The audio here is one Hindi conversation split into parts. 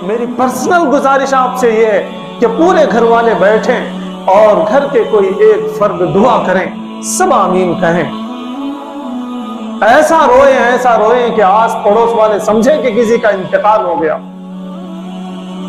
मेरी पर्सनल गुजारिश आपसे ये है कि पूरे घर वाले बैठें और घर के कोई एक फर्द दुआ करें, सब आमीन कहें। ऐसा रोए कि आस पड़ोस वाले समझे कि किसी का इंतकाल हो गया।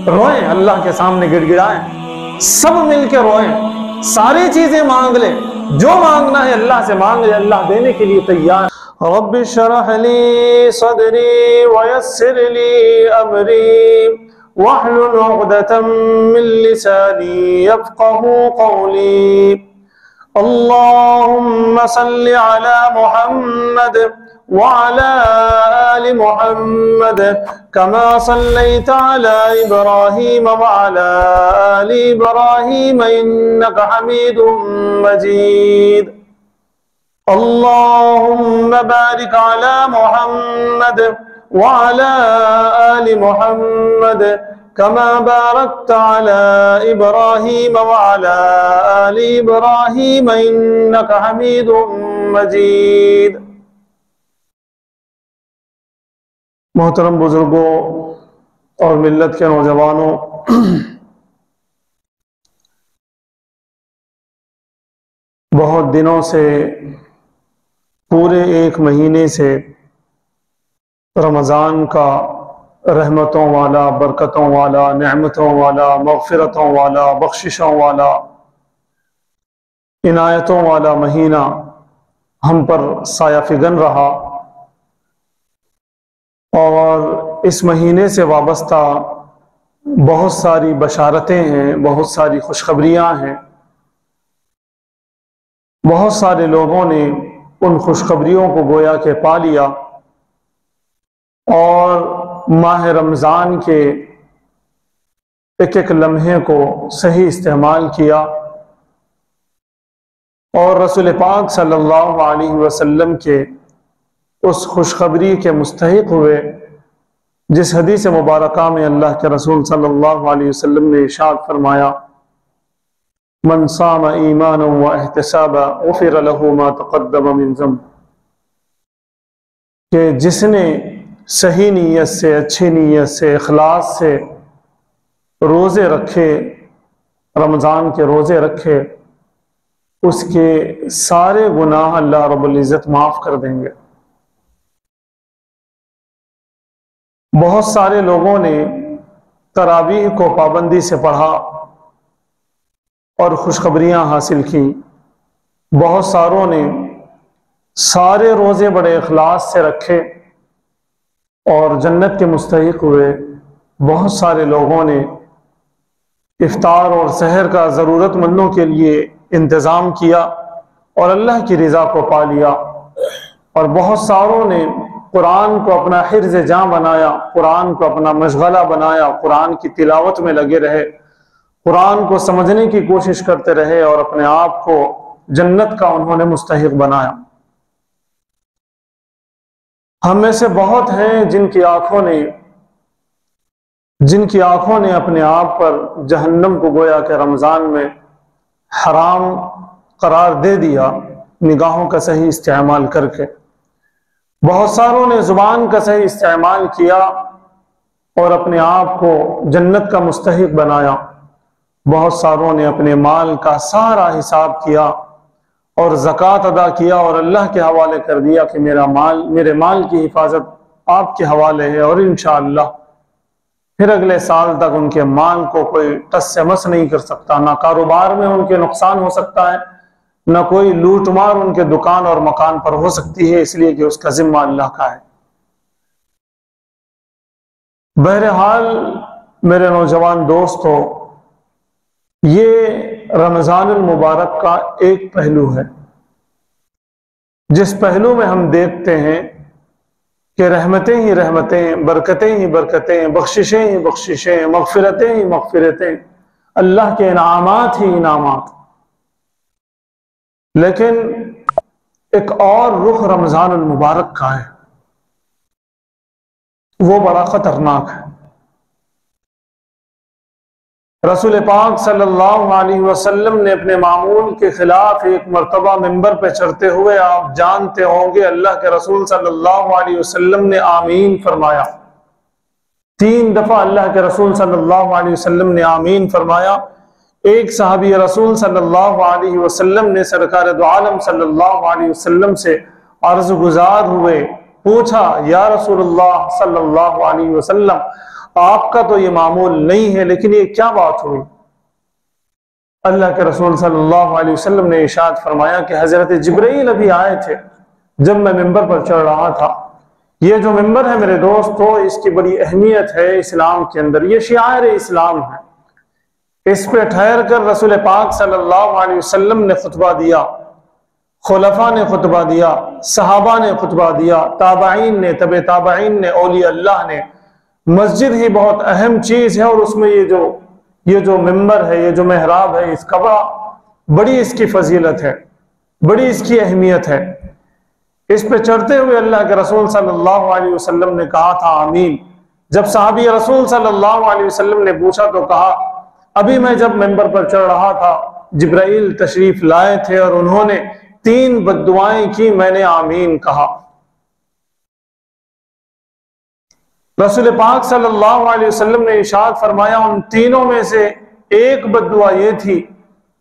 रोएं, अल्लाह के सामने गिड़गिड़ाएं, सब मिलकर रोएं, सारी चीजें मांग ले, जो मांगना है अल्लाह से मांग ले, अल्लाह देने के लिए तैयार। रब्बि शरह ली सदरी वयस्सिर ली अमरी वहलुल उक़दतम मिन लिसानी यफ़क़हू क़ौली। अल्लाहुम्मा सल्लि अला मुहम्मद व अला आलि मुहम्मद कमा सल्लैता अला इब्राहीम व अला आलि इब्राहीम इन्नका हमीदुम मजीद। अल्लाहुम्मा बारिक अला मुहम्मद व अला आलि मुहम्मद कमा बारकता अला इब्राहीम व अला आलि इब्राहीम इन्नका हमीदुम मजीद। मोहतरम बुजुर्गों और मिल्लत के नौजवानों, बहुत दिनों से, पूरे एक महीने से रमज़ान का रहमतों वाला, बरकतों वाला, नेमतों वाला, मग़फ़िरतों वाला, बख्शिशों वाला, इनायतों वाला महीना हम पर साया फिगन रहा। और इस महीने से वाबस्ता बहुत सारी बशारतें हैं, बहुत सारी खुशखबरियाँ हैं। बहुत सारे लोगों ने उन खुशखबरियों को गोया के पा लिया और माह रमज़ान के एक एक लम्हे को सही इस्तेमाल किया और रसूल पाक सल्लल्लाहु अलैहि वसल्लम के उस खुशखबरी के मुस्तहिक हुए जिस हदीस मुबारका में अल्लाह के रसूल सल्लल्लाहु अलैहि वसल्लम ने इरशाद फरमाया, मन साम ईमाना व एहतिसाबा गुफ़िर लहू मा तक़द्दम मिन ज़ंब, कि जिसने सही नीयत से, अच्छी नीयत से, इखलास से रोज़े रखे, रमज़ान के रोज़े रखे, उसके सारे गुनाह अल्लाह रब्बुल इज़्ज़त माफ़ कर देंगे। बहुत सारे लोगों ने तरावीह को पाबंदी से पढ़ा और खुशखबरियाँ हासिल की। बहुत सारों ने सारे रोज़े बड़े इखलास से रखे और जन्नत के मुस्तहिक हुए। बहुत सारे लोगों ने इफ्तार और सहर का ज़रूरतमंदों के लिए इंतज़ाम किया और अल्लाह की रज़ा को पा लिया। और बहुत सारों ने कुरान को अपना हिर्ज़ जां बनाया, कुरान को अपना मशगला बनाया, कुरान की तिलावत में लगे रहे, कुरान को समझने की कोशिश करते रहे और अपने आप को जन्नत का उन्होंने मुस्तहिक बनाया। हम में से बहुत हैं जिनकी आंखों ने अपने आप पर जहन्नम को गोया के रमज़ान में हराम करार दे दिया, निगाहों का सही इस्तेमाल करके। बहुत सारों ने ज़ुबान का सही इस्तेमाल किया और अपने आप को जन्नत का मुस्तहिक बनाया। बहुत सारों ने अपने माल का सारा हिसाब किया और ज़कात अदा किया और अल्लाह के हवाले कर दिया कि मेरे माल की हिफाजत आपके हवाले है, और इंशाअल्लाह फिर अगले साल तक उनके माल को कोई टस से मस नहीं कर सकता, ना कारोबार में उनके नुकसान हो सकता है, न कोई लूटमार उनके दुकान और मकान पर हो सकती है, इसलिए कि उसका जिम्मा अल्लाह का है। बहरहाल मेरे नौजवान दोस्तों, ये रमज़ानुल मुबारक का एक पहलू है जिस पहलू में हम देखते हैं कि रहमतें ही रहमतें, बरकतें ही बरकतें, बख्शिशें ही बख्शिशें, मग़फ़िरतें ही मग़फ़िरतें, अल्लाह के इनामात ही इनामात। लेकिन एक और रुख रमज़ानुल मुबारक का है, वो बड़ा खतरनाक है। रसूल पाक सल्लल्लाहु अलैहि वसल्लम ने अपने मामूल के खिलाफ एक मर्तबा मिंबर पे चढ़ते हुए, आप जानते होंगे, अल्लाह के रसूल सल्लल्लाहु अलैहि वसल्लम ने आमीन फरमाया। 3 दफा अल्लाह के रसूल सल्लल्लाहु अलैहि वसल्लम ने आमीन फरमाया। एक सहाबी रसूल सल्लल्लाहु अलैहि वसल्लम ने सरकार दो आलम सल्लल्लाहु अलैहि वसल्लम से अर्ज गुजार हुए, पूछा, या रसूलुल्लाह सल्लल्लाहु अलैहि वसल्लम, आपका तो ये मामूल नहीं है, लेकिन ये क्या बात हुई? अल्लाह के रसूल सल्लल्लाहु अलैहि वसल्लम ने इरशाद फरमाया कि हजरत जिब्राइल अभी आए थे जब मैं मिंबर पर चढ़ रहा था। ये जो मिंबर है मेरे दोस्तों, इसकी बड़ी अहमियत है इस्लाम के अंदर, ये शिआर इस्लाम है। इस पे ठहर कर रसूल पाक सल्लल्लाहु अलैहि वसल्लम ने खुतबा दिया, खुलफा ने खुतबा दिया, सहाबा ने खुतबा दिया, ताबाइन ने, तबे ताबाइन ने, औलिया अल्लाह ने। मस्जिद ही बहुत अहम चीज है और उसमें ये जो मिंबर है, ये जो मेहराब है, इसका बड़ी इसकी फजीलत है, बड़ी इसकी अहमियत है। इस पे चढ़ते हुए अल्लाह के रसूल सल्लल्लाहु अलैहि वसल्लम ने कहा था आमीन। जब साहबी रसूल सल्लल्लाहु अलैहि वसल्लम ने पूछा तो कहा, अभी मैं जब मिंबर पर चढ़ रहा था जिब्राइल तशरीफ लाए थे और उन्होंने 3 बद्दुआएं की, मैंने आमीन कहा। रसूल पाक सल्लल्लाहु अलैहि वसल्लम ने इरशाद फरमाया, उन तीनों में से एक बद्दुआ ये थी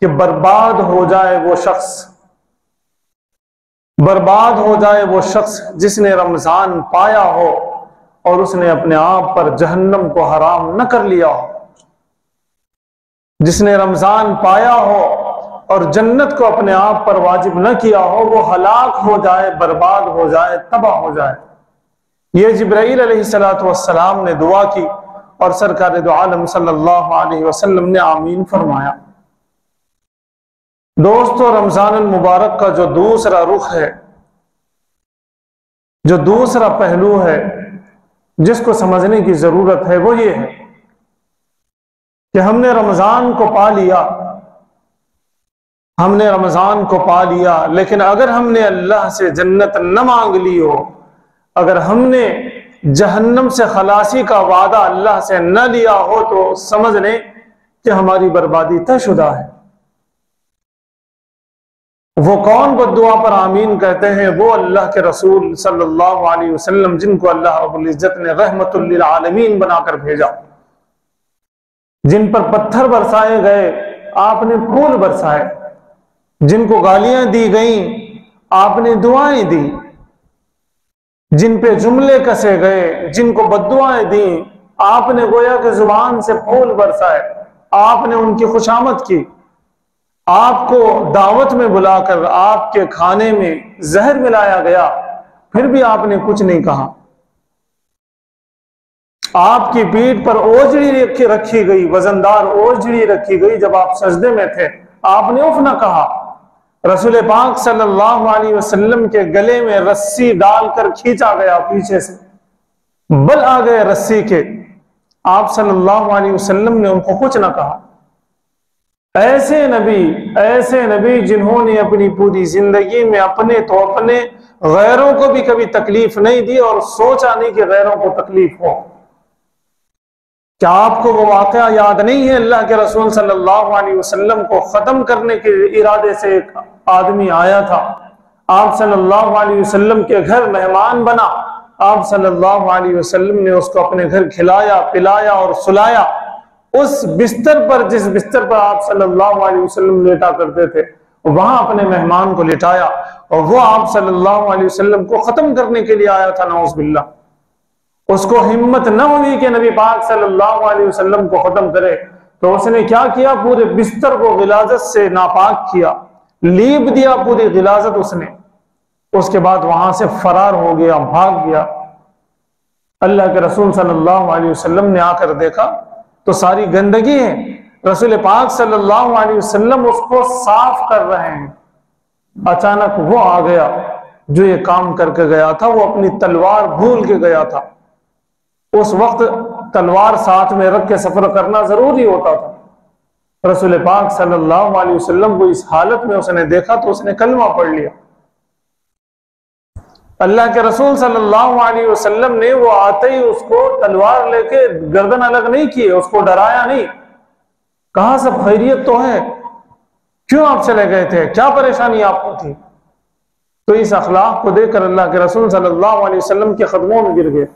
कि बर्बाद हो जाए वो शख्स, बर्बाद हो जाए वो शख्स जिसने रमजान पाया हो और उसने अपने आप पर जहन्नम को हराम न कर लिया हो। जिसने रमजान पाया हो और जन्नत को अपने आप पर वाजिब न किया हो, वो हलाक हो जाए, बर्बाद हो जाए, तबाह हो जाए। ये जिब्राइल अलैहिस्सलातु वस्सलाम ने दुआ की और सरकार दो आलम सल्लल्लाहु अलैहि वसल्लम ने आमीन फरमाया। दोस्तों, रमजान मुबारक का जो दूसरा रुख है, जो दूसरा पहलू है जिसको समझने की जरूरत है, वो ये है कि हमने रमजान को पा लिया, हमने रमजान को पा लिया, लेकिन अगर हमने अल्लाह से जन्नत न मांग ली हो, अगर हमने जहन्नम से खलासी का वादा अल्लाह से न लिया हो, तो समझ लें कि हमारी बर्बादी तयशुदा है। वो कौन बद्दुआ पर आमीन कहते हैं? वो अल्लाह के रसूल सल्लल्लाहु अलैहि वसल्लम, जिनको अल्लाह रब्बुल इज्जत ने रहमतुल लिल आलमीन बनाकर भेजा, जिन पर पत्थर बरसाए गए आपने फूल बरसाए, जिनको गालियां दी गईं आपने दुआएं दी, जिन पे जुमले कसे गए, जिनको बद्दुआएं दी आपने गोया के जुबान से फूल बरसाए, आपने उनकी खुशामद की। आपको दावत में बुलाकर आपके खाने में जहर मिलाया गया, फिर भी आपने कुछ नहीं कहा। आपकी पीठ पर ओजड़ी रखी गई, वजनदार ओजड़ी रखी गई, जब आप सजदे में थे आपने उफ न कहा। रसूल पाक सल्लल्लाहु अलैहि वसल्लम के गले में रस्सी डालकर खींचा गया, पीछे से बल आ गए रस्सी के, आप सल्लल्लाहु अलैहि वसल्लम ने उनको कुछ न कहा। ऐसे नबी जिन्होंने अपनी पूरी जिंदगी में अपने तो अपने, गैरों को भी कभी तकलीफ नहीं दी और सोचा नहीं कि गैरों को तकलीफ हो। क्या आपको वो वाकया याद नहीं है? अल्लाह के रसूल सल्लल्लाहु अलैहि वसल्लम को खत्म करने के इरादे से एक आदमी आया था, आप सल्लल्लाहु अलैहि वसल्लम के घर मेहमान बना, आप सल्लल्लाहु अलैहि वसल्लम ने उसको अपने घर खिलाया, पिलाया और सुलाया। उस बिस्तर पर, जिस बिस्तर पर आप सल्लल्लाहु अलैहि वसल्लम लेटा करते थे, वहां अपने मेहमान को लिटाया और वो आप सल्लल्लाहु अलैहि वसल्लम को खत्म करने के लिए आया था, नौज़ बिल्लाह। उसको हिम्मत न हुई कि नबी पाक सल्लल्लाहु अलैहि वसल्लम को खत्म करे, तो उसने क्या किया? पूरे बिस्तर को गिलाजत से नापाक किया, लीप दिया पूरी गिलाजत उसने। उसके बाद वहां से फरार हो गया, भाग गया। अल्लाह के रसूल सल्लल्लाहु अलैहि वसल्लम ने आकर देखा तो सारी गंदगी है। रसूल पाक सल्लल्लाहु अलैहि वसल्लम उसको साफ कर रहे हैं। अचानक वो आ गया जो ये काम करके गया था, वो अपनी तलवार भूल के गया था। उस वक्त तलवार साथ में रख के सफर करना जरूरी होता था। रसूल पाक सल्लल्लाहु अलैहि वसल्लम को इस हालत में उसने देखा तो उसने कलमा पढ़ लिया। अल्लाह के रसूल सल्लल्लाहु अलैहि वसल्लम ने वो आते ही उसको तलवार लेके गर्दन अलग नहीं की, उसको डराया नहीं, कहा सब खैरियत तो है, क्यों आप चले गए थे, क्या परेशानी आपको थी? तो इस अखलाक को देखकर अल्लाह के रसूल सल्लल्लाहु अलैहि वसल्लम के कदमों में गिर गए।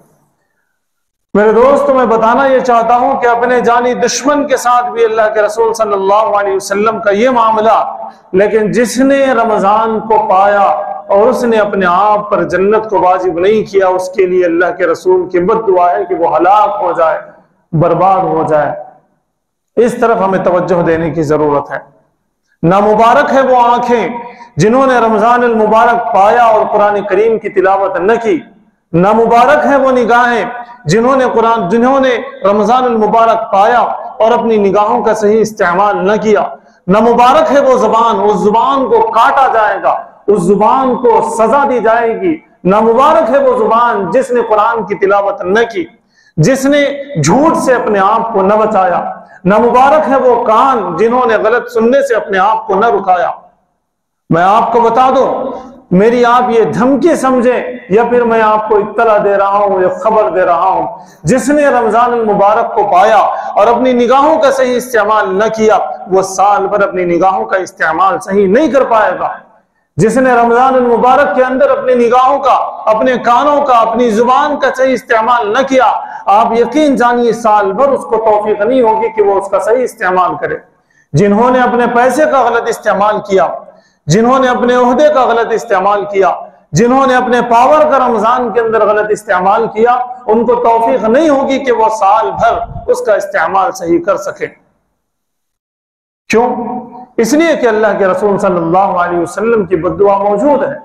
मेरे दोस्तों, मैं बताना ये चाहता हूं कि अपने जानी दुश्मन के साथ भी अल्लाह के रसूल सल्लल्लाहु अलैहि वसल्लम का ये मामला, लेकिन जिसने रमजान को पाया और उसने अपने आप पर जन्नत को वाजिब नहीं किया, उसके लिए अल्लाह के रसूल की बद्दुआ है कि वो हलाक हो जाए, बर्बाद हो जाए। इस तरफ हमें तवज्जो देने की जरूरत है। ना मुबारक है वो आंखें जिन्होंने रमजान अल मुबारक पाया और कुरान करीम की तिलावत न की। ना मुबारक है वो निगाहें जिन्होंने रमजान अल मुबारक पाया और अपनी निगाहों का सही इस्तेमाल न किया। ना मुबारक है वो जुबान, उस जुबान को काटा जाएगा, उस जुबान को सजा दी जाएगी। ना मुबारक है वो जुबान जिसने कुरान की तिलावत न की, जिसने झूठ से अपने आप को न बचाया। ना मुबारक है वो कान जिन्होंने गलत सुनने से अपने आप को न रुकाया। मैं आपको बता दूं, मेरी आप ये धमकी समझे या फिर मैं आपको इत्तला दे रहा हूं या खबर दे रहा हूं, जिसने रमजान मुबारक को पाया और अपनी निगाहों का सही इस्तेमाल न किया, वो साल भर अपनी निगाहों का इस्तेमाल सही नहीं कर पाएगा। जिसने रमजान मुबारक के अंदर अपनी निगाहों का, अपने कानों का, अपनी जुबान का सही इस्तेमाल न किया, आप यकीन जानिए साल भर उसको तौफीक नहीं होगी कि वो उसका सही इस्तेमाल करे। जिन्होंने अपने पैसे का गलत इस्तेमाल किया, जिन्होंने अपने ओहदे का गलत इस्तेमाल किया, जिन्होंने अपने पावर का रमजान के अंदर गलत इस्तेमाल किया, उनको तौफीक नहीं होगी कि वो साल भर उसका इस्तेमाल सही कर सके। क्यों? इसलिए कि अल्लाह के रसूल सल्लल्लाहु अलैहि वसल्लम की बद्दुआ मौजूद है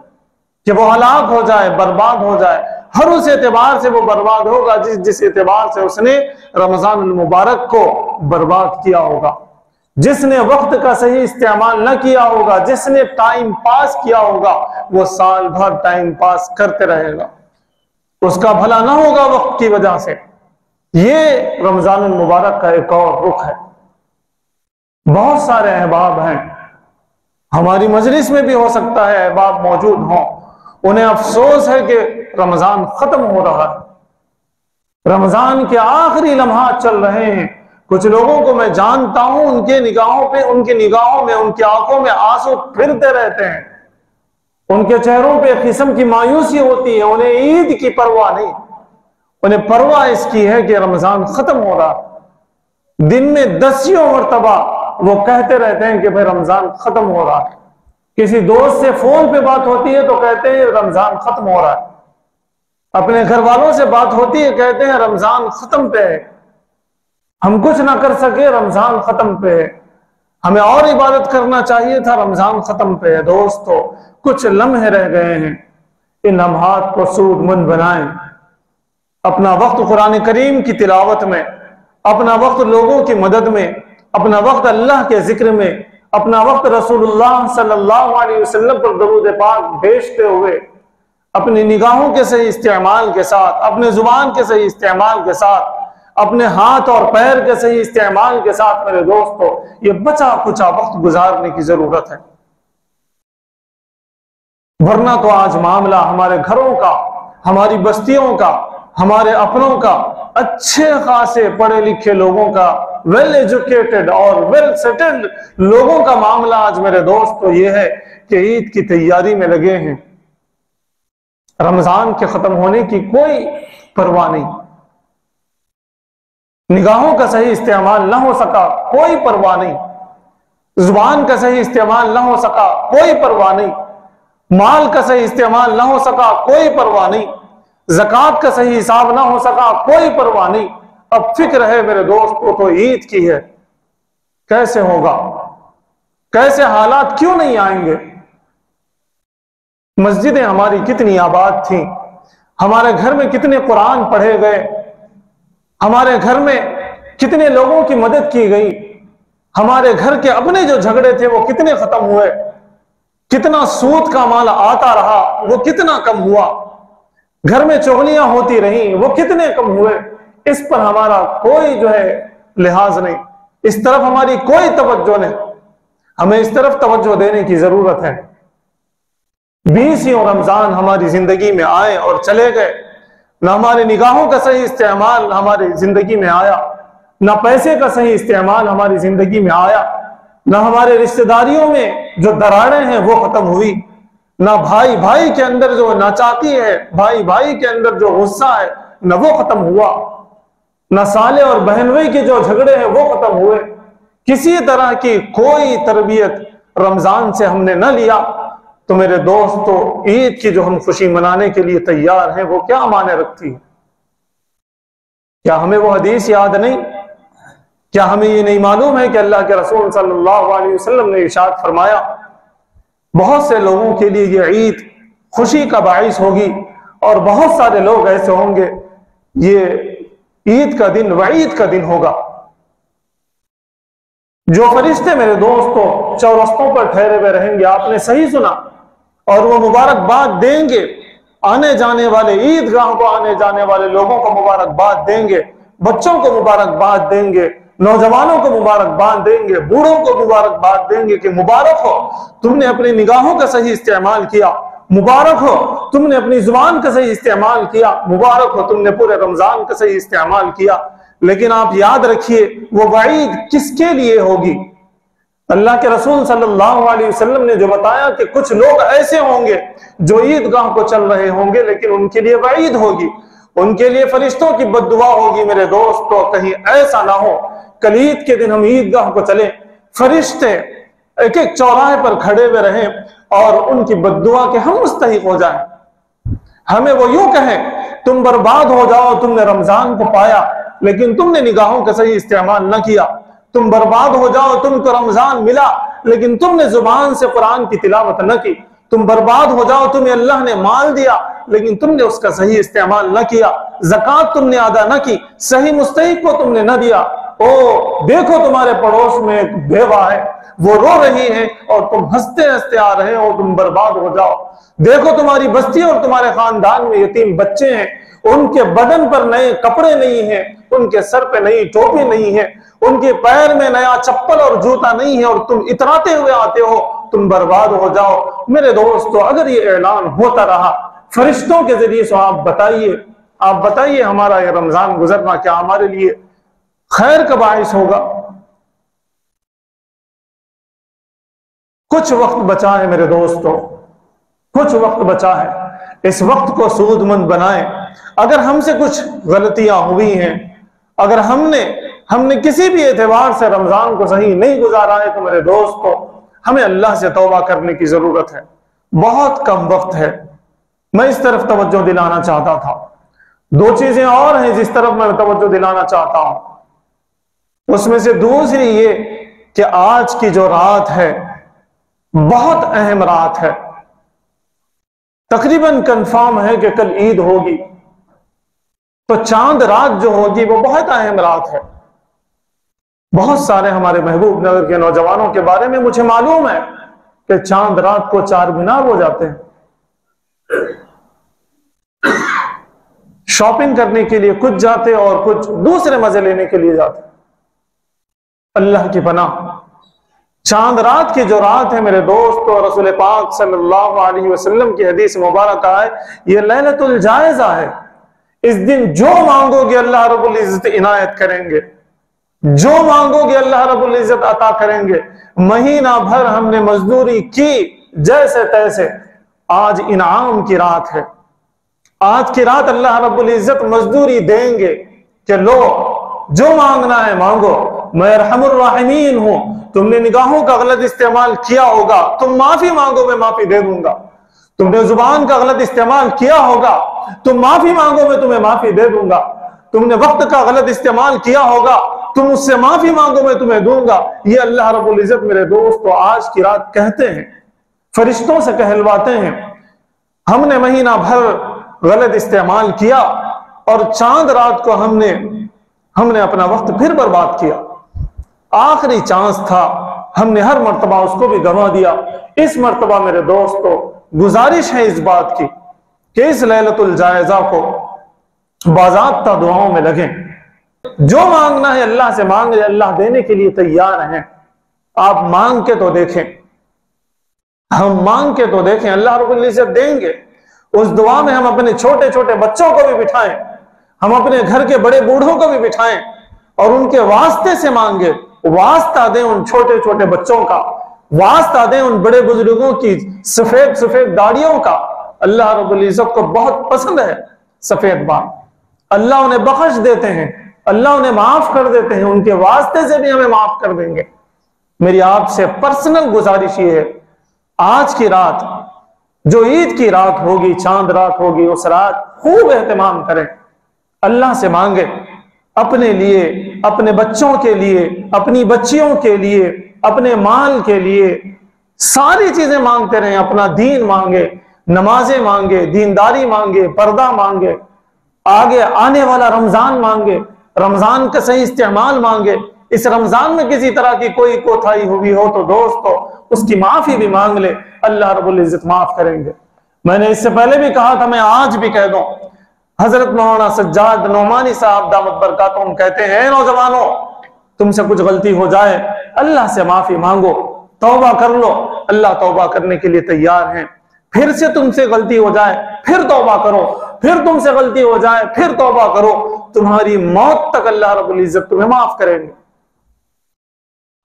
कि वो हलाक हो जाए, बर्बाद हो जाए। हर उस एतबार से वो बर्बाद होगा जिस एतबार से उसने रमजान मुबारक को बर्बाद किया होगा, जिसने वक्त का सही इस्तेमाल न किया होगा, जिसने टाइम पास किया होगा, वो साल भर टाइम पास करते रहेगा, उसका भला ना होगा वक्त की वजह से। ये रमजान मुबारक का एक और रुख है। बहुत सारे अहबाब हैं, हमारी मजलिस में भी हो सकता है अहबाब मौजूद हों, उन्हें अफसोस है कि रमजान खत्म हो रहा है, रमजान के आखिरी लम्हात चल रहे हैं। कुछ लोगों को मैं जानता हूं, उनके निगाहों में, उनकी आंखों में आंसू फिरते रहते हैं, उनके चेहरों पे एक किस्म की मायूसी होती है। उन्हें ईद की परवाह नहीं, उन्हें परवाह इसकी है कि रमजान खत्म हो रहा है। दिन में 10 मरतबा वो कहते रहते हैं कि भाई रमजान खत्म हो रहा है। किसी दोस्त से फोन पे बात होती है तो कहते हैं रमजान खत्म हो रहा है। अपने घर वालों से बात होती है, कहते हैं रमजान खत्म पे है, हम कुछ ना कर सके, रमजान खत्म पे है, हमें और इबादत करना चाहिए था, रमजान खत्म पे है। दोस्तों, कुछ लम्हे रह गए हैं, इन लम्हात को सूदमंद बनाएं। अपना वक्त कुरान करीम की तिलावत में, अपना वक्त लोगों की मदद में, अपना वक्त अल्लाह के जिक्र में, अपना वक्त रसूलुल्लाह सल्लल्लाहु अलैहि वसल्लम पर दरूद पाक भेजते हुए, अपनी निगाहों के सही इस्तेमाल के साथ, अपने जुबान के सही इस्तेमाल के साथ, अपने हाथ और पैर के सही इस्तेमाल के साथ, मेरे दोस्तों, ये बचा कुचा वक्त गुजारने की जरूरत है। वरना तो आज मामला हमारे घरों का, हमारी बस्तियों का, हमारे अपनों का, अच्छे खासे पढ़े लिखे लोगों का, वेल एजुकेटेड और वेल सेटल्ड लोगों का मामला आज मेरे दोस्तों ये है कि ईद की तैयारी में लगे हैं, रमजान के खत्म होने की कोई परवाह नहीं, निगाहों का सही इस्तेमाल ना हो सका, कोई परवाह नहीं, जुबान का सही इस्तेमाल ना हो सका, कोई परवाह नहीं, माल का सही इस्तेमाल ना हो सका, कोई परवाह नहीं, ज़कात का सही हिसाब ना हो सका, कोई परवाह नहीं। अब फिक्र है मेरे दोस्तों तो ईद की है, कैसे होगा, कैसे हालात क्यों नहीं आएंगे। मस्जिदें हमारी कितनी आबाद थी, हमारे घर में कितने कुरान पढ़े गए, हमारे घर में कितने लोगों की मदद की गई, हमारे घर के अपने जो झगड़े थे वो कितने खत्म हुए, कितना सूद का माल आता रहा वो कितना कम हुआ, घर में चुगलियां होती रही वो कितने कम हुए। इस पर हमारा कोई जो है लिहाज नहीं, इस तरफ हमारी कोई तवज्जो नहीं। हमें इस तरफ तवज्जो देने की जरूरत है। 20 रमजान हमारी जिंदगी में आए और चले गए, ना हमारी निगाहों का सही इस्तेमाल हमारी जिंदगी में आया, ना पैसे का सही इस्तेमाल हमारी जिंदगी में आया, ना हमारे रिश्तेदारियों में जो दरारें हैं वो खत्म हुई, ना भाई भाई के अंदर जो नाचाती है, भाई भाई के अंदर जो गुस्सा है, ना वो खत्म हुआ। न साले और बहनोई के जो झगड़े हैं वो खत्म हुए, किसी तरह की कोई तरबियत रमजान से हमने न लिया, तो मेरे दोस्तों ईद की जो हम खुशी मनाने के लिए तैयार हैं वो क्या माने रखती है? क्या हमें वो हदीस याद नहीं? क्या हमें ये नहीं मालूम है कि अल्लाह के रसूल सल्लल्लाहु अलैहि वसल्लम ने इरशाद फरमाया, बहुत से लोगों के लिए ये ईद खुशी का बाइस होगी और बहुत सारे लोग ऐसे होंगे ये ईद का दिन वईद का दिन होगा। जो फरिश्ते मेरे दोस्तों चौरस्तों पर ठहरे हुए रहेंगे, आपने सही सुना, और वो मुबारकबाद देंगे, आने जाने वाले ईदगाह को आने जाने वाले लोगों को मुबारकबाद देंगे, बच्चों को मुबारकबाद देंगे, नौजवानों को मुबारकबाद देंगे, बूढ़ों को मुबारकबाद देंगे कि मुबारक हो तुमने अपनी निगाहों का सही इस्तेमाल किया, मुबारक हो तुमने अपनी जुबान का सही इस्तेमाल किया, मुबारक हो तुमने पूरे रमजान का सही इस्तेमाल किया। लेकिन आप याद रखिए वो वईद किसके लिए होगी? अल्लाह के रसूल सल्लल्लाहु अलैहि वसल्लम ने जो बताया कि कुछ लोग ऐसे होंगे जो ईदगाह को चल रहे होंगे, लेकिन उनके लिए वईद होगी, उनके लिए फरिश्तों की बद्दुआ होगी। मेरे दोस्तों कहीं ऐसा ना हो कल ईद के दिन हम ईदगाह को चले, फरिश्ते एक एक चौराहे पर खड़े हुए रहें और उनकी बद्दुआ के हम मुस्तहिक हो जाएं, हमें वो यूं कहें तुम बर्बाद हो जाओ, तुमने रमजान को पाया लेकिन तुमने निगाहों का सही इस्तेमाल न किया, तुम बर्बाद हो जाओ, तुमको रमजान मिला लेकिन तुमने जुबान से कुरान की तिलावत न की, तुम बर्बाद हो जाओ, तुम्हें अल्लाह ने माल दिया लेकिन तुमने उसका सही इस्तेमाल न किया, ज़कात तुमने अदा न की, सही मुस्तहिक को तुमने न दिया। ओ देखो तुम्हारे पड़ोस में एक बेवा है, वो रो रही है और तुम हंसते हंसते आ रहे हो, तुम बर्बाद हो जाओ। देखो तुम्हारी बस्ती और तुम्हारे खानदान में यतीम बच्चे हैं, उनके बदन पर नए कपड़े नहीं है, उनके सर पे नई टोपी नहीं है, उनके पैर में नया चप्पल और जूता नहीं है और तुम इतराते हुए आते हो, तुम बर्बाद हो जाओ। मेरे दोस्तों अगर ये ऐलान होता रहा फरिश्तों के जरिए, तो आप बताइए हमारा ये रमजान गुजरना क्या हमारे लिए खैर का बाइस होगा? कुछ वक्त बचा है मेरे दोस्तों, कुछ वक्त बचा है, इस वक्त को सूदमंद बनाएं। अगर हमसे कुछ गलतियां हुई हैं, अगर हमने किसी भी एतबार से रमजान को सही नहीं गुजारा है, तो मेरे दोस्तों हमें अल्लाह से तौबा करने की जरूरत है। बहुत कम वक्त है। मैं इस तरफ तवज्जो दिलाना चाहता था, दो चीजें और हैं जिस तरफ मैं तवज्जो दिलाना चाहता हूं। उसमें से दूसरी ये कि आज की जो रात है बहुत अहम रात है, तकरीबन कंफर्म है कि कल ईद होगी, तो चांद रात जो होगी वो बहुत अहम रात है। बहुत सारे हमारे महबूब नगर के नौजवानों के बारे में मुझे मालूम है कि चांद रात को चार मीनार हो जाते हैं, शॉपिंग करने के लिए कुछ जाते और कुछ दूसरे मजे लेने के लिए जाते। अल्लाह की पनाह, चांद रात की जो रात है मेरे दोस्तों, रसूल पाक सल्लल्लाहु अलैहि वसल्लम की हदीस मुबारक है, ये लैलतुल जायजा है। इस दिन जो मांगोगे अल्लाह रब्बुल इज्जत इनायत करेंगे, जो मांगोगे अल्लाह रब्बुल इज्जत अता करेंगे। महीना भर हमने मजदूरी की जैसे तैसे, आज इनाम की रात है, आज की रात अल्लाह रब्बुल इज्जत मजदूरी देंगे कि लो जो मांगना है मांगो, मैं अरहमुर राहिमीन हूं। तुमने निगाहों का गलत इस्तेमाल किया होगा, तुम माफी मांगो, मैं माफी दे दूंगा। तुमने जुबान का गलत इस्तेमाल किया होगा, तुम माफी मांगो, मैं तुम्हें माफी दे दूंगा। तुमने वक्त का गलत इस्तेमाल किया होगा, तुम उससे माफी मांगो, मैं तुम्हें दूंगा। ये अल्लाह रब्बुल इज्जत मेरे दोस्तों आज की रात कहते हैं, फरिश्तों से कहलवाते हैं। हमने महीना भर गलत इस्तेमाल किया और चांद रात को हमने अपना वक्त फिर बर्बाद किया। आखिरी चांस था, हमने हर मर्तबा उसको भी गंवा दिया। इस मर्तबा मेरे दोस्तों गुजारिश है इस बात की कि इस लैलतुल जायजा को बाज़ाब्ता दुआओं में लगें। जो मांगना है अल्लाह से मांगे, अल्लाह देने के लिए तैयार हैं। आप मांग के तो देखें, हम मांग के तो देखें, अल्लाह रब्बुल इज्जत देंगे। उस दुआ में हम अपने छोटे छोटे बच्चों को भी बिठाएं, हम अपने घर के बड़े बूढ़ों को भी बिठाएं और उनके वास्ते से मांगे। वास्ता दें उन छोटे छोटे बच्चों का, वास्ता दें उन बड़े बुजुर्गों की सफेद सफेद दाढ़ियों का। अल्लाह रब्बुल इज्जत को बहुत पसंद है सफेद बाल, अल्लाह उन्हें बख्श देते हैं। अल्लाह उन्हें माफ कर देते हैं, उनके वास्ते से भी हमें माफ कर देंगे। मेरी आपसे पर्सनल गुजारिश ये है, आज की रात जो ईद की रात होगी, चांद रात होगी, उस रात खूब एहतमाम करें, अल्लाह से मांगे अपने लिए, अपने बच्चों के लिए, अपनी बच्चियों के लिए, अपने माल के लिए, सारी चीजें मांगते रहें। अपना दीन मांगे, नमाजें मांगे, दीनदारी मांगे, पर्दा मांगे, आगे आने वाला रमजान मांगे, रमजान का सही इस्तेमाल मांगे। इस रमजान में किसी तरह की कोई कोताही हुई हो तो दोस्तों उसकी माफी भी मांग ले, अल्लाह रब्बुल इज्जत माफ करेंगे। मैंने इससे पहले भी कहा था, मैं आज भी कह दूं, हजरत मौलाना सज्जाद नोमानी साहब दामत बरकातुहुम कहते हैं, नौजवानों तुमसे कुछ गलती हो जाए अल्लाह से माफी मांगो, तौबा कर लो, अल्लाह तौबा करने के लिए तैयार है। फिर से तुमसे गलती हो जाए फिर तौबा करो, फिर तुमसे गलती हो जाए फिर तौबा करो, तुम्हारी मौत तक अल्लाह रब्बुल इज्जत तुम्हें माफ करेंगे।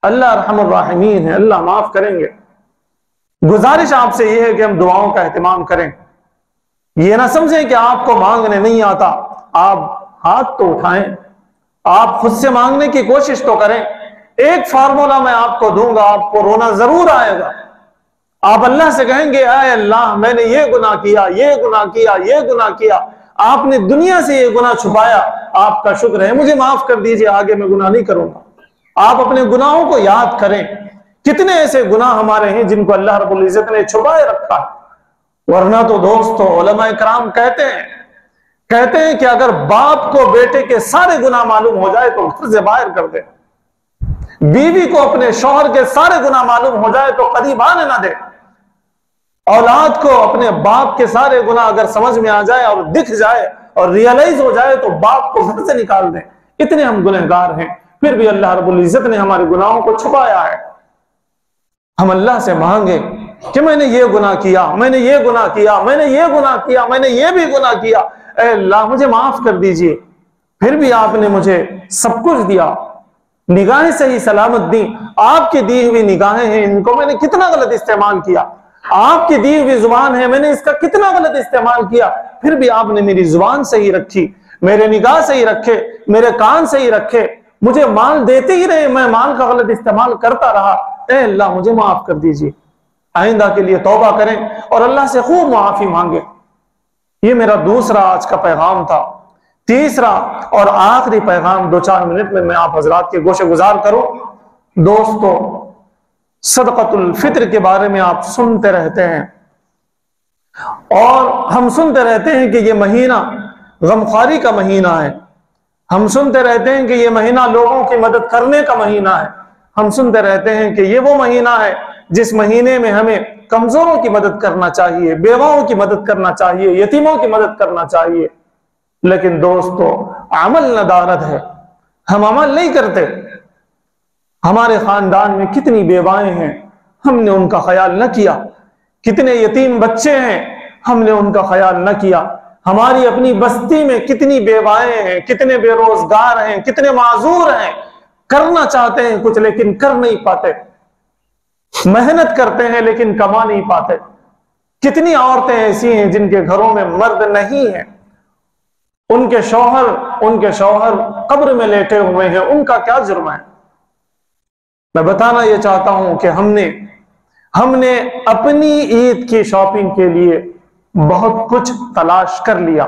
अल्लाह रहमुर राहिमीन है, अल्लाह माफ करेंगे। गुजारिश आपसे यह है कि हम दुआओं का एहतमाम करें। ये ना समझें कि आपको मांगने नहीं आता, आप हाथ तो उठाएं, आप खुद से मांगने की कोशिश तो करें। एक फार्मूला मैं आपको दूंगा, आपको रोना जरूर आएगा। आप अल्लाह से कहेंगे, आए अल्लाह मैंने ये गुनाह किया, ये गुनाह किया, ये गुनाह किया, आपने दुनिया से ये गुनाह छुपाया, आपका शुक्र है, मुझे माफ कर दीजिए, आगे मैं गुनाह नहीं करूंगा। आप अपने गुनाहों को याद करें। कितने ऐसे गुनाह हमारे हैं जिनको अल्लाह रब्बुल इज्जत ने छुपाए रखा है। वरना तो दोस्तों उलमा इकराम कहते हैं कि अगर बाप को बेटे के सारे गुनाह मालूम हो जाए तो घर से बाहर कर दे, बीवी को अपने शौहर के सारे गुनाह मालूम हो जाए तो करीब आने ना दे, औलाद को अपने बाप के सारे गुनाह अगर समझ में आ जाए और दिख जाए और रियलाइज हो जाए तो बाप को घर से निकाल दें। इतने हम गुनहगार हैं, फिर भी अल्लाह रब्बुल इज्जत ने हमारे गुनाहों को छुपाया है। हम अल्लाह से मांगे कि मैंने ये गुनाह किया, मैंने ये गुनाह किया, मैंने ये गुनाह किया, मैंने ये भी गुनाह किया, ऐ अल्लाह मुझे माफ कर दीजिए। फिर भी आपने मुझे सब कुछ दिया, निगाहें सही सलामत दी, आपकी दी हुई निगाहें हैं, इनको मैंने कितना गलत इस्तेमाल किया, आपकी दी हुई जुबान है, मैंने इसका कितना गलत इस्तेमाल किया, फिर भी आपने मेरी जुबान सही रखी, मेरे निगाह सही रखे, मेरे कान सही रखे, मुझे माल देते ही रहे, मैं माल का गलत इस्तेमाल करता रहा, ऐ अल्लाह मुझे माफ कर दीजिए। आइंदा के लिए तौबा करें और अल्लाह से खूब माफी मांगे। ये मेरा दूसरा आज का पैगाम था। तीसरा और आखिरी पैगाम 2-4 मिनट में मैं आप हजरात के गोशे गुजार करूं। दोस्तों सदक़तुल फित्र के बारे में आप सुनते रहते हैं और हम सुनते रहते हैं कि ये महीना गमख्वारी का महीना है, हम सुनते रहते हैं कि ये महीना लोगों की मदद करने का महीना है, हम सुनते रहते हैं कि ये वो महीना है जिस महीने में हमें कमजोरों की मदद करना चाहिए, बेवाओं की मदद करना चाहिए, यतीमों की मदद करना चाहिए। लेकिन दोस्तों अमल नदारत है, हम अमल नहीं करते। हमारे खानदान में कितनी बेवाएं हैं, हमने उनका ख्याल न किया। कितने यतीम बच्चे हैं, हमने उनका ख्याल न किया। हमारी अपनी बस्ती में कितनी बेवाएं हैं, कितने बेरोजगार हैं, कितने माजूर हैं, करना चाहते हैं कुछ लेकिन कर नहीं पाते, मेहनत करते हैं लेकिन कमा नहीं पाते। कितनी औरतें ऐसी हैं जिनके घरों में मर्द नहीं है, उनके शौहर कब्र में लेटे हुए हैं, उनका क्या जुर्म है। मैं बताना यह चाहता हूं कि हमने अपनी ईद की शॉपिंग के लिए बहुत कुछ तलाश कर लिया,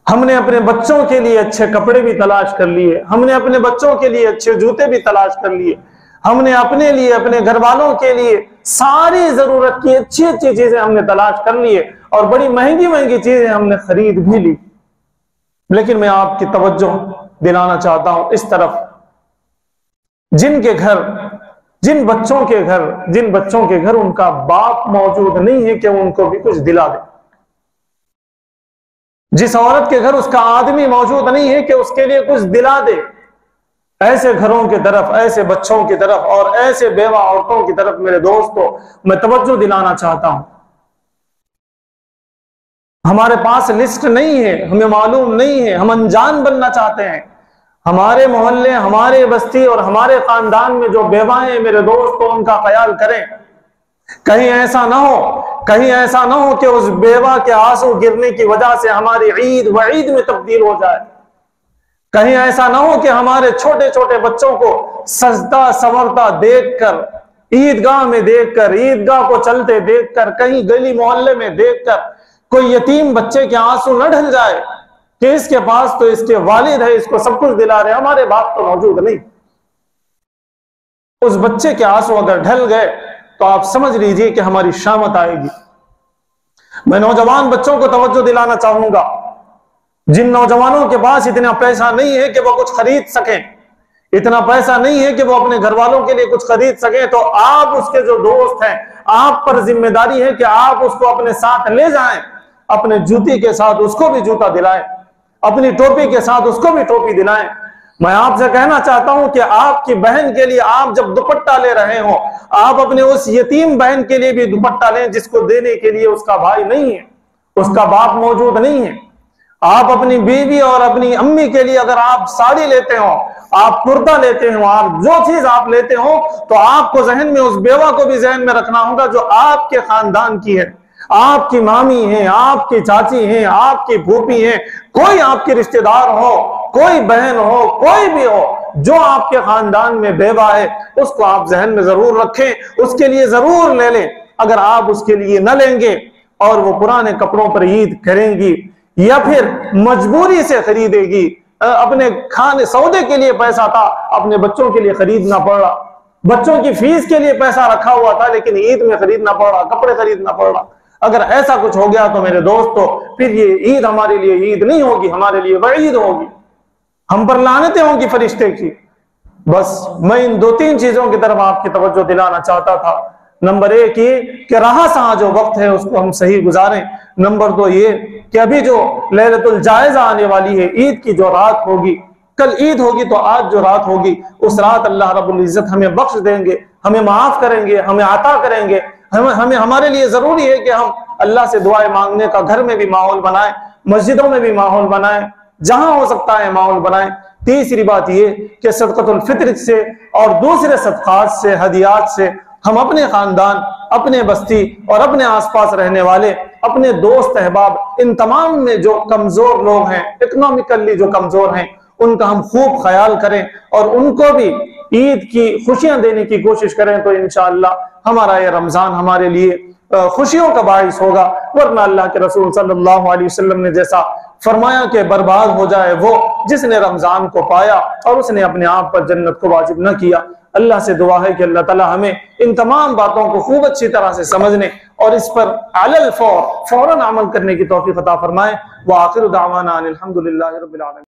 हमने अपने बच्चों के लिए अच्छे कपड़े भी तलाश कर लिए, हमने अपने बच्चों के लिए अच्छे जूते भी तलाश कर लिए, हमने अपने लिए, अपने घर वालों के लिए सारी जरूरत की अच्छी अच्छी चीजें हमने तलाश कर लिए और बड़ी महंगी महंगी चीजें हमने खरीद भी ली। लेकिन मैं आपकी तवज्जो दिलाना चाहता हूं इस तरफ, जिनके घर, जिन बच्चों के घर उनका बाप मौजूद नहीं है कि उनको भी कुछ दिला दे, जिस औरत के घर उसका आदमी मौजूद नहीं है कि उसके लिए कुछ दिला दे, ऐसे घरों की तरफ, ऐसे बच्चों की तरफ और ऐसे बेवा औरतों की तरफ मेरे दोस्तों मैं तवज्जो दिलाना चाहता हूं। हमारे पास लिस्ट नहीं है, हमें मालूम नहीं है, हम अनजान बनना चाहते हैं। हमारे मोहल्ले, हमारे बस्ती और हमारे खानदान में जो बेवाएं हैं मेरे दोस्तों, उनका ख्याल करें। कहीं ऐसा ना हो कि उस बेवा के आंसू गिरने की वजह से हमारी ईद वईद में तब्दील हो जाए। कहीं ऐसा ना हो कि हमारे छोटे छोटे बच्चों को सजदा संवरता देखकर, ईदगाह में देखकर, ईदगाह को चलते देखकर, कहीं गली मोहल्ले में देखकर कोई यतीम बच्चे के आंसू न ढल जाए कि इसके पास तो इसके वालिद है, इसको सब कुछ दिला रहे, हमारे बाप तो मौजूद नहीं। उस बच्चे के आंसू अगर ढल गए तो आप समझ लीजिए कि हमारी शामत आएगी। मैं नौजवान बच्चों को तवज्जो दिलाना चाहूंगा, जिन नौजवानों के पास इतना पैसा नहीं है कि वो कुछ खरीद सकें, इतना पैसा नहीं है कि वो अपने घर वालों के लिए कुछ खरीद सके, तो आप उसके जो दोस्त हैं, आप पर जिम्मेदारी है कि आप उसको अपने साथ ले जाएं, अपने जूती के साथ उसको भी जूता दिलाएं, अपनी टोपी के साथ उसको भी टोपी दिलाएं। मैं आपसे कहना चाहता हूं कि आपकी बहन के लिए आप जब दुपट्टा ले रहे हो, आप अपने उस यतीम बहन के लिए भी दुपट्टा लें जिसको देने के लिए उसका भाई नहीं है, उसका बाप मौजूद नहीं है। आप अपनी बीवी और अपनी अम्मी के लिए अगर आप साड़ी लेते हो, आप कुर्ता लेते हो, आप जो चीज आप लेते हो, तो आपको जहन में उस बेवा को भी जहन में रखना होगा जो आपके खानदान की है, आपकी मामी है, आपकी चाची है, आपकी फूफी है, कोई आपके रिश्तेदार हो, कोई बहन हो, कोई भी हो जो आपके खानदान में बेवा है, उसको आप जहन में जरूर रखें, उसके लिए जरूर ले लें। अगर आप उसके लिए न लेंगे और वो पुराने कपड़ों पर ईद करेंगी या फिर मजबूरी से खरीदेगी, अपने खाने सौदे के लिए पैसा था, अपने बच्चों के लिए खरीदना पड़ रहा, बच्चों की फीस के लिए पैसा रखा हुआ था लेकिन ईद में खरीदना पड़ रहा, कपड़े खरीदना पड़ रहा, अगर ऐसा कुछ हो गया तो मेरे दोस्तों फिर ये ईद हमारे लिए ईद नहीं होगी, हमारे लिए वईद होगी, हम पर लानतें होंगी फरिश्ते की। बस मैं इन दो तीन चीजों की तरफ आपकी तवज्जो दिलाना चाहता था। नंबर एक ये कि रहा सहा जो वक्त है उसको हम सही गुजारें। नंबर दो ये कि अभी जो लैलतुल जायजा आने वाली है, ईद की जो रात होगी, कल ईद होगी तो आज जो रात होगी, उस रात अल्लाह रब्बुल इज्जत हमें बख्श देंगे, हमें माफ करेंगे, हमें अता करेंगे। हमें हमारे लिए जरूरी है कि हम अल्लाह से दुआएं मांगने का घर में भी माहौल बनाएं, मस्जिदों में भी माहौल बनाएं, जहां हो सकता है माहौल बनाएं। तीसरी बात ये कि सदक़तुल फित्र से और दूसरे सदक़ात से, हदियात से हम अपने खानदान, अपने बस्ती और अपने आसपास रहने वाले, अपने दोस्त अहबाब, इन तमाम में जो कमजोर लोग हैं, इकोनॉमिकली जो कमजोर हैं, उनका हम खूब ख्याल करें और उनको भी ईद की खुशियां देने की कोशिश करें, तो इंशाअल्लाह हमारा ये रमजान हमारे लिए खुशियों का बाइस होगा। वरना अल्लाह के रसूल सल्लल्लाहु अलैहि वसल्लम ने जैसा फरमाया कि बर्बाद हो जाए वो जिसने रमजान को पाया और उसने अपने आप पर जन्नत को वाजिब न किया। अल्लाह से दुआ है कि अल्लाह ताला हमें इन तमाम बातों को खूब अच्छी तरह से समझने और इस पर अलल फौरन अमल करने की तौफीक अता फरमाए। व आखिरु दावाना अनिल हम्दुलिल्लाहि रब्बिल आलमीन।